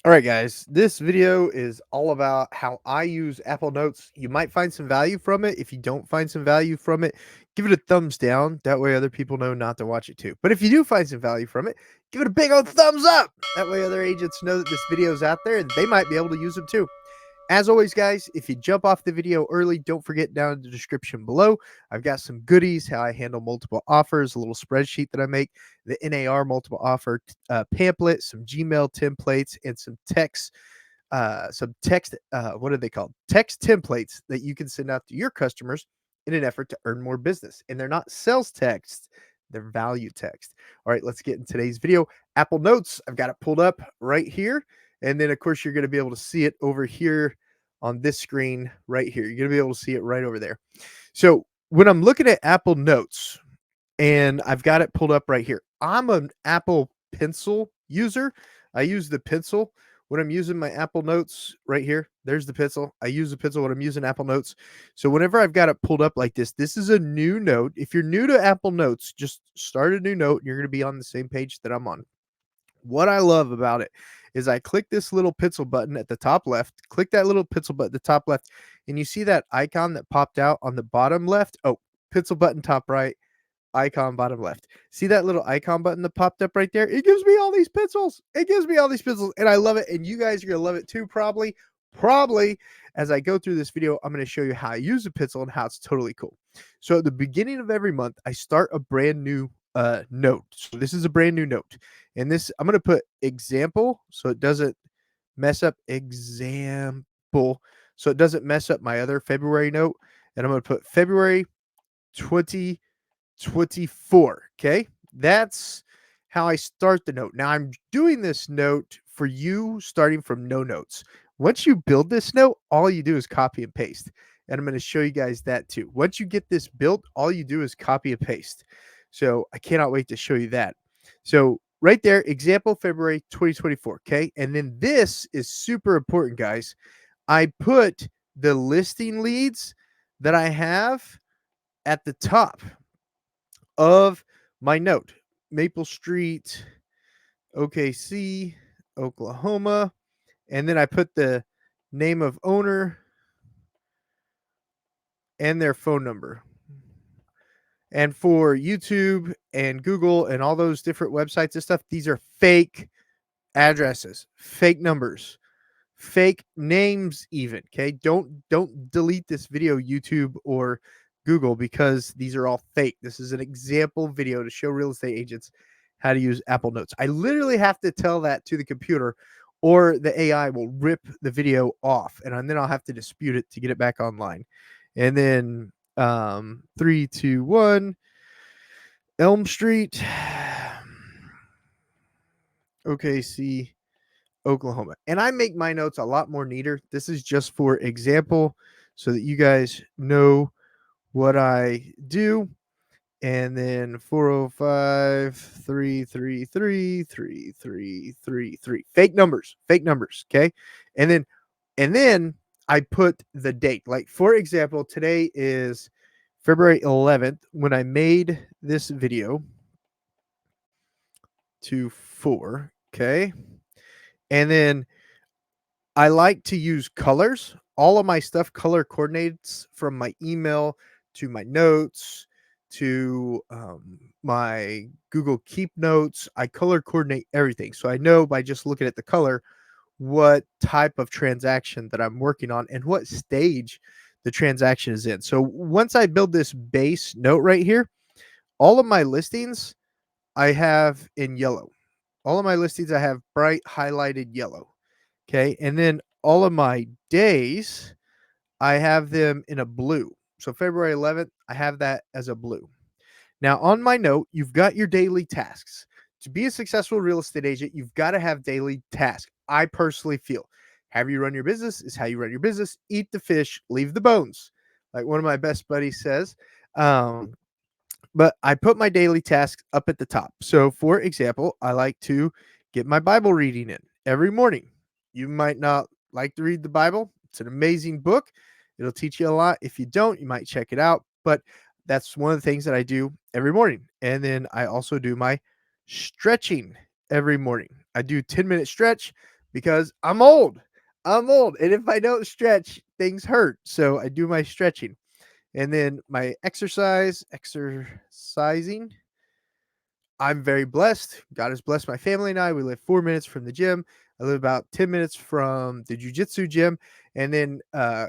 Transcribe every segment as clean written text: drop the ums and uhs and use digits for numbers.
All right, guys, this video is all about how I use Apple Notes. You might find some value from it. If you don't find some value from it, give it a thumbs down. That way, other people know not to watch it too. But if you do find some value from it, give it a big old thumbs up. That way, other agents know that this video is out there and they might be able to use them too. As always, guys, if you jump off the video early, don't forget down in the description below, I've got some goodies, how I handle multiple offers, a little spreadsheet that I make, the NAR multiple offer pamphlet, some Gmail templates, and some text, what are they called? Text templates that you can send out to your customers in an effort to earn more business. And they're not sales texts, they're value text. All right, let's get in today's video. Apple Notes, I've got it pulled up right here. And then, of course, you're going to be able to see it over here on this screen right here. You're going to be able to see it right over there. So when I'm looking at Apple Notes and I've got it pulled up right here, I'm an Apple Pencil user. I use the pencil when I'm using my Apple Notes right here. There's the pencil. I use the pencil when I'm using Apple Notes. So whenever I've got it pulled up like this is a new note. If you're new to Apple Notes, just start a new note and you're going to be on the same page that I'm on. What I love about it is I click this little pencil button at the top left, click that little pencil button at the top left, and you see that icon that popped out on the bottom left? Oh, pencil button top right, icon bottom left. See that little icon button that popped up right there? It gives me all these pencils. It gives me all these pencils, and I love it. And you guys are gonna love it too, probably. Probably as I go through this video, I'm going to show you how I use a pencil and how it's totally cool. So at the beginning of every month, I start a brand new note. So this is a brand new note. And this I'm going to put example so it doesn't mess up example. So it doesn't mess up my other February note. And I'm going to put February 2024. Okay. That's how I start the note. Now I'm doing this note for you starting from no notes. Once you build this note, all you do is copy and paste. And I'm going to show you guys that too. Once you get this built, all you do is copy and paste. So I cannot wait to show you that. So right there, example February 2024. Okay. And then this is super important, guys. I put the listing leads that I have at the top of my note. Maple Street, OKC, Oklahoma. And then I put the name of owner and their phone number. And for YouTube and Google and all those different websites and stuff, these are fake addresses, fake numbers, fake names even. Okay. Don't delete this video, YouTube or Google, because these are all fake. This is an example video to show real estate agents how to use Apple Notes. I literally have to tell that to the computer or the AI will rip the video off and then I'll have to dispute it to get it back online. And then 321 Elm Street. Okay, see Oklahoma. And I make my notes a lot more neater. This is just for example so that you guys know what I do. And then 405 333 3333. Fake numbers, fake numbers. Okay. And then I put the date. Like, for example, today is February 11th when I made this video to 4. Okay. And then I like to use colors. All of my stuff color coordinates from my email to my notes to my Google Keep notes. I color coordinate everything. So I know by just looking at the color what type of transaction that I'm working on and what stage the transaction is in. So once I build this base note right here, all of my listings I have in yellow. All of my listings I have bright highlighted yellow. Okay. And then all of my days, I have them in a blue. So February 11th, I have that as a blue. Now, on my note, you've got your daily tasks. To be a successful real estate agent, you've got to have daily tasks. I personally feel how you run your business is how you run your business. Eat the fish, leave the bones. Like one of my best buddies says. But I put my daily tasks up at the top. So, for example, I like to get my Bible reading in every morning. You might not like to read the Bible. It's an amazing book. It'll teach you a lot. If you don't, you might check it out. But that's one of the things that I do every morning. And then I also do my stretching every morning. I do 10-minute stretch, because I'm old. I'm old. And if I don't stretch, things hurt. So I do my stretching. And then my exercising. I'm very blessed. God has blessed my family and I. We live 4 minutes from the gym. I live about 10 minutes from the jujitsu gym. And then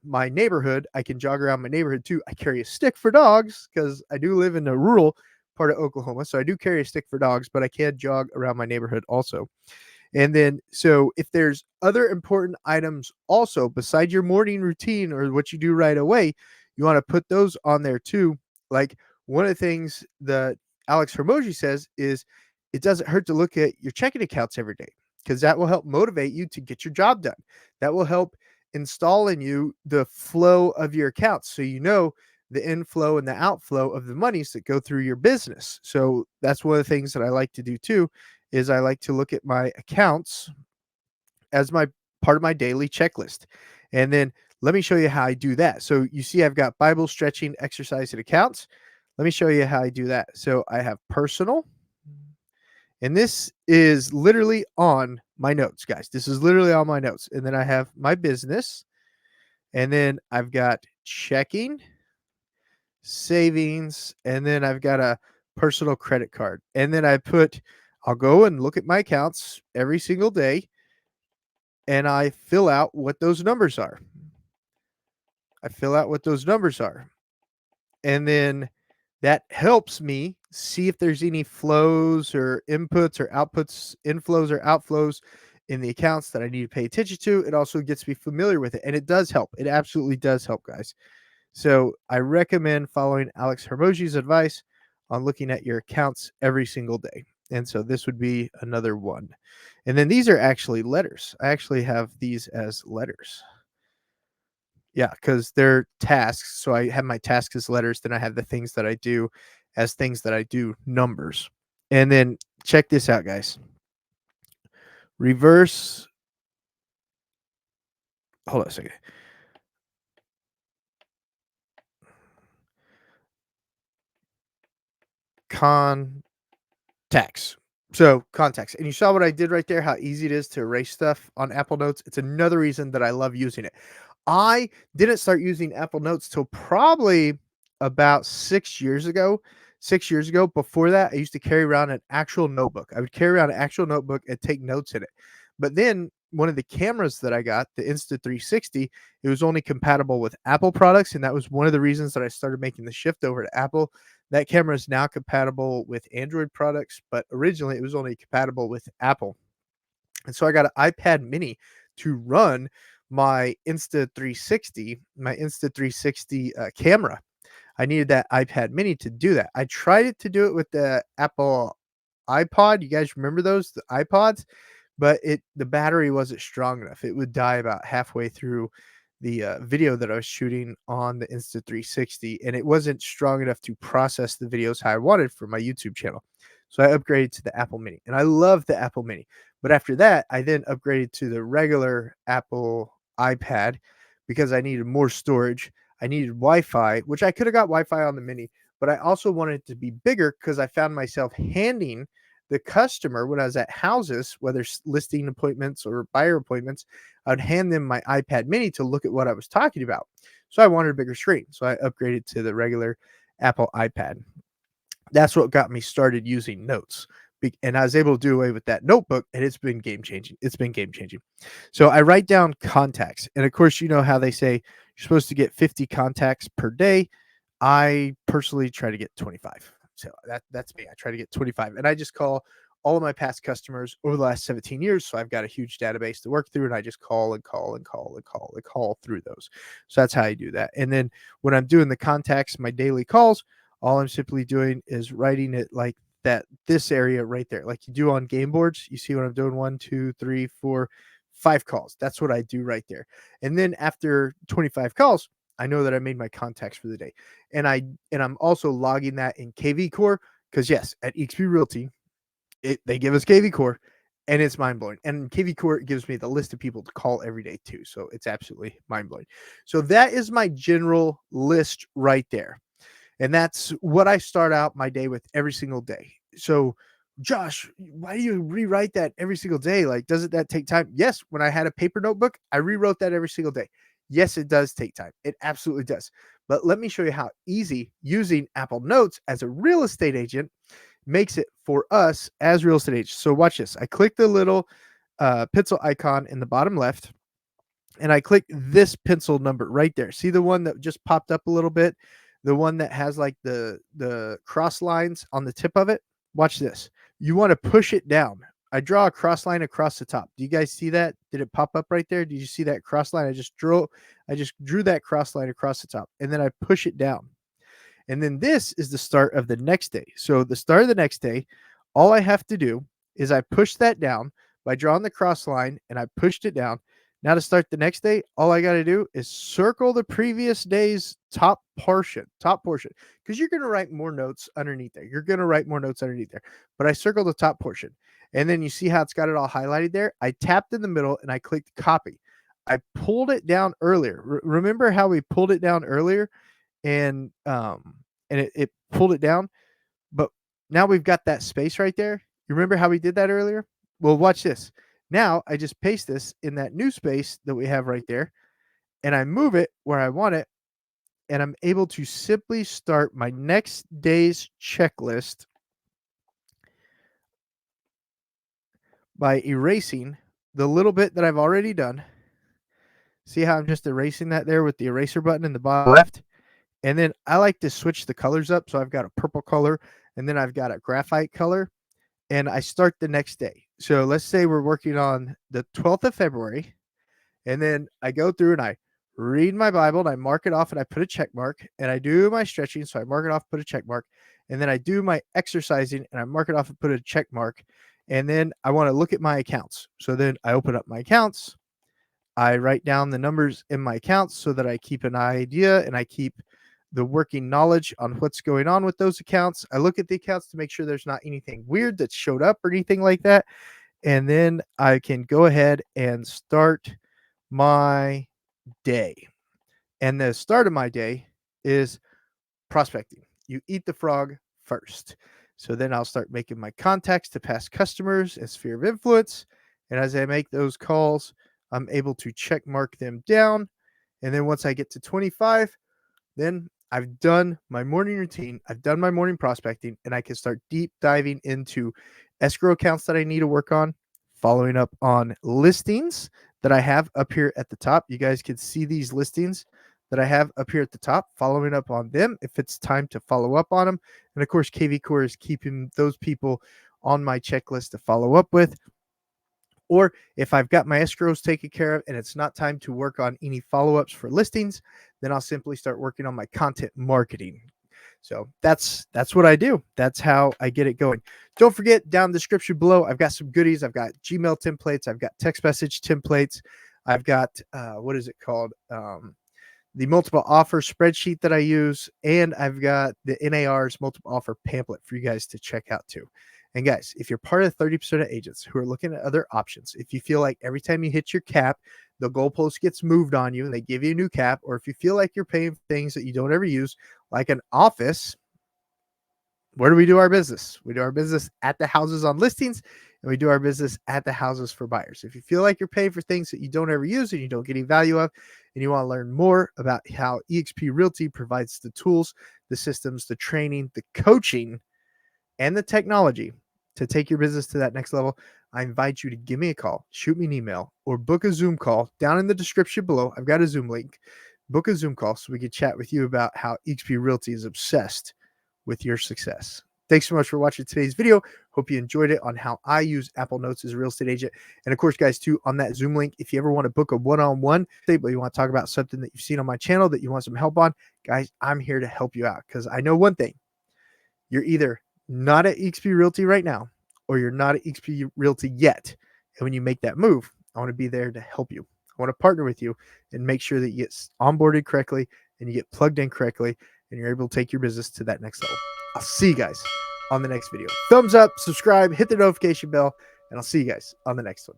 my neighborhood, I can jog around my neighborhood too. I carry a stick for dogs because I do live in a rural part of Oklahoma. So I do carry a stick for dogs, but I can jog around my neighborhood also. And then, so if there's other important items also besides your morning routine or what you do right away, you want to put those on there too. Like one of the things that Alex Hermogi says is it doesn't hurt to look at your checking accounts every day because that will help motivate you to get your job done. That will help install in you the flow of your accounts so you know the inflow and the outflow of the monies that go through your business. So that's one of the things that I like to do too is I like to look at my accounts as my part of my daily checklist. And then let me show you how I do that. So you see I've got Bible, stretching, exercise, and accounts. Let me show you how I do that. So I have personal, and this is literally on my notes, guys. This is literally on my notes. And then I have my business, and then I've got checking, savings, and then I've got a personal credit card. And then I'll go and look at my accounts every single day and I fill out what those numbers are. I fill out what those numbers are. And then that helps me see if there's any flows or inputs or outputs, inflows or outflows in the accounts that I need to pay attention to. It also gets me familiar with it. And it does help. It absolutely does help, guys. So I recommend following Alex Hermogi's advice on looking at your accounts every single day. And so this would be another one. And then these are actually letters. I actually have these as letters. Yeah, because they're tasks. So I have my tasks as letters. Then I have the things that I do as things that I do numbers. And then check this out, guys. Reverse. Hold on a second. Contacts. So contacts. And you saw what I did right there, how easy it is to erase stuff on Apple Notes. It's another reason that I love using it. I didn't start using Apple Notes till probably about 6 years ago. 6 years ago. Before that, I used to carry around an actual notebook. I would carry around an actual notebook and take notes in it. But then one of the cameras that I got, the Insta360, it was only compatible with Apple products. And that was one of the reasons that I started making the shift over to Apple. That camera is now compatible with Android products, but originally it was only compatible with Apple. And so I got an iPad mini to run my Insta360 camera. I needed that iPad mini to do that. I tried it to do it with the Apple iPod. You guys remember those, the iPods? But the battery wasn't strong enough. It would die about halfway through the video that I was shooting on the Insta360, and it wasn't strong enough to process the videos how I wanted for my YouTube channel. So I upgraded to the Apple Mini, and I love the Apple Mini. But after that, I then upgraded to the regular Apple iPad because I needed more storage. I needed Wi-Fi, which I could have got Wi-Fi on the Mini, but I also wanted it to be bigger because I found myself handing the customer when I was at houses, whether listing appointments or buyer appointments, I'd hand them my iPad mini to look at what I was talking about. So I wanted a bigger screen. So I upgraded to the regular Apple iPad. That's what got me started using notes. And I was able to do away with that notebook, and it's been game changing. It's been game changing. So I write down contacts. And of course, you know how they say you're supposed to get 50 contacts per day. I personally try to get 25. So that's me. I try to get 25. And I just call all of my past customers over the last 17 years. So I've got a huge database to work through, and I just call and call and call and call and call through those. So that's how I do that. And then when I'm doing the contacts, my daily calls, all I'm simply doing is writing it like that, this area right there, like you do on game boards. You see what I'm doing? 1, 2, 3, 4, 5 calls. That's what I do right there. And then after 25 calls, I know that I made my contacts for the day. And I'm also logging that in KV Core because yes, at EXP Realty, they give us KV Core and it's mind blowing. And KV Core gives me the list of people to call every day too. So it's absolutely mind blowing. So that is my general list right there. And that's what I start out my day with every single day. So Josh, why do you rewrite that every single day? Like, doesn't that take time? Yes, when I had a paper notebook, I rewrote that every single day. Yes, it does take time. It absolutely does. But let me show you how easy using Apple Notes as a real estate agent makes it for us as real estate agents. So watch this. I click the little pencil icon in the bottom left, and I click this pencil number right there. See the one that just popped up a little bit? The one that has like the cross lines on the tip of it? Watch this. You want to push it down. I draw a cross line across the top. Do you guys see that? Did it pop up right there? Did you see that cross line? I just drew that cross line across the top, and then I push it down. And then this is the start of the next day. So the start of the next day, all I have to do is I push that down by drawing the cross line, and I pushed it down. Now to start the next day, all I got to do is circle the previous day's top portion, because you're going to write more notes underneath there. You're going to write more notes underneath there. But I circled the top portion. And then you see how it's got it all highlighted there? I tapped in the middle and I clicked copy. I pulled it down earlier. Remember how we pulled it down earlier? And it pulled it down, but now we've got that space right there. You remember how we did that earlier? Well, watch this. Now I just paste this in that new space that we have right there, and I move it where I want it, and I'm able to simply start my next day's checklist by erasing the little bit that I've already done. See how I'm just erasing that there with the eraser button in the bottom left? And then I like to switch the colors up. So I've got a purple color, and then I've got a graphite color, and I start the next day. So let's say we're working on the 12th of February, and then I go through and I read my Bible and I mark it off and I put a check mark, and I do my stretching. So I mark it off, put a check mark, and then I do my exercising and I mark it off and put a check mark. And then I want to look at my accounts. So then I open up my accounts. I write down the numbers in my accounts so that I keep an idea and I keep the working knowledge on what's going on with those accounts. I look at the accounts to make sure there's not anything weird that showed up or anything like that. And then I can go ahead and start my day. And the start of my day is prospecting. You eat the frog first. So then I'll start making my contacts to past customers and sphere of influence. And as I make those calls, I'm able to check mark them down. And then once I get to 25, then I've done my morning routine. I've done my morning prospecting, and I can start deep diving into escrow accounts that I need to work on, following up on listings that I have up here at the top. You guys can see these listings that I have up here at the top, following up on them if it's time to follow up on them. And of course, KV Core is keeping those people on my checklist to follow up with. Or if I've got my escrows taken care of and it's not time to work on any follow-ups for listings, then I'll simply start working on my content marketing. So that's what I do. That's how I get it going. Don't forget, down in the description below, I've got some goodies. I've got Gmail templates. I've got text message templates. I've got, what is it called? The multiple offer spreadsheet that I use. And I've got the NAR's multiple offer pamphlet for you guys to check out too. And guys, if you're part of 30% of agents who are looking at other options, if you feel like every time you hit your cap, the goalpost gets moved on you and they give you a new cap, or if you feel like you're paying for things that you don't ever use, like an office, where do we do our business? We do our business at the houses on listings, and we do our business at the houses for buyers. If you feel like you're paying for things that you don't ever use and you don't get any value of, and you want to learn more about how eXp Realty provides the tools, the systems, the training, the coaching, and the technology to take your business to that next level, I invite you to give me a call, shoot me an email, or book a Zoom call down in the description below. I've got a Zoom link. Book a Zoom call so we can chat with you about how eXp Realty is obsessed with your success. Thanks so much for watching today's video. Hope you enjoyed it on how I use Apple Notes as a real estate agent. And of course, guys, too, on that Zoom link, if you ever want to book a one-on-one, but you want to talk about something that you've seen on my channel that you want some help on, guys, I'm here to help you out, because I know one thing. You're either not at eXp Realty right now, or you're not at eXp Realty yet. And when you make that move, I want to be there to help you. I want to partner with you and make sure that you get onboarded correctly and you get plugged in correctly and you're able to take your business to that next level. I'll see you guys on the next video. Thumbs up, subscribe, hit the notification bell, and I'll see you guys on the next one.